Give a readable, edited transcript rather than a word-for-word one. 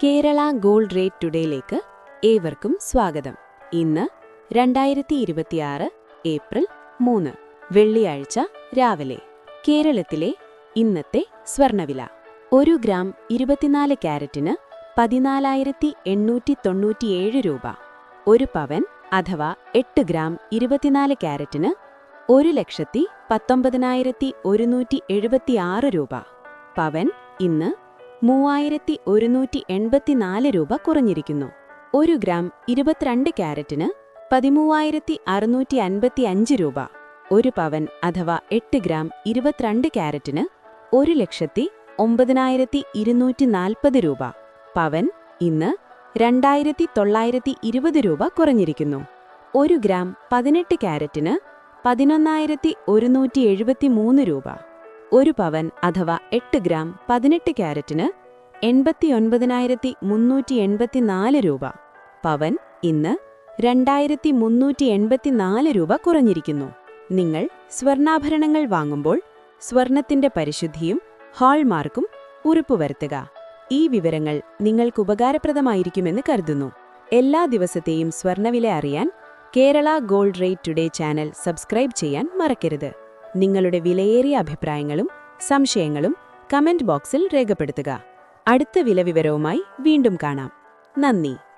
Kerala gold rate ടുഡേയിലേക്ക് ഏവർക്കും സ്വാഗതം. ഇന്ന് 2026 ഏപ്രിൽ 3 വെള്ളിയാഴ്ച രാവിലെ കേരളത്തിലെ ഇന്നത്തെ സ്വർണ്ണവില. 1 ഗ്രാം 24 ക്യാരറ്റിന് 14,897 രൂപ. 1 പവൻ അഥവാ 8 ഗ്രാം 24 ക്യാരറ്റിന് 1,19,176 രൂപ. പവൻ ഇന്ന് 3,184 രൂപ കുറഞ്ഞിരിക്കുന്നു. 1 ഗ്രാം 22 ക്യാരറ്റിന് 13,655 രൂപ. 1 പവൻ അഥവാ 8 ഗ്രാം 22 ക്യാരറ്റിന് 1,09,240 രൂപ. പവൻ ഇന്ന് 2,920 രൂപ കുറഞ്ഞിരിക്കുന്നു. 1 ഗ്രാം 18 ക്യാരറ്റിന് 11,173 രൂപ. 1 പവൻ അഥവാ 8 ഗ്രാം 18 ക്യാരറ്റിന് 89,384 രൂപ. പവൻ ഇന്ന് 2,384 രൂപ കുറഞ്ഞിരിക്കുന്നു. നിങ്ങൾ സ്വർണ്ണാഭരണങ്ങൾ വാങ്ങുമ്പോൾ സ്വർണത്തിന്റെ പരിശുദ്ധിയും ഹാൾമാർക്കും ഉറപ്പുവരുത്തുക. ഈ വിവരങ്ങൾ നിങ്ങൾക്ക് ഉപകാരപ്രദമായിരിക്കുമെന്ന് കരുതുന്നു. എല്ലാ ദിവസത്തെയും സ്വർണ്ണവില അറിയാൻ Kerala gold rate today channel subscribe ചെയ്യാൻ മറക്കരുത്. നിങ്ങളുടെ വിലയേറിയ അഭിപ്രായങ്ങളും സംശയങ്ങളും കമന്റ് ബോക്സിൽ രേഖപ്പെടുത്തുക. അടുത്ത വിലവിവരവുമായി വീണ്ടും കാണാം. നന്ദി.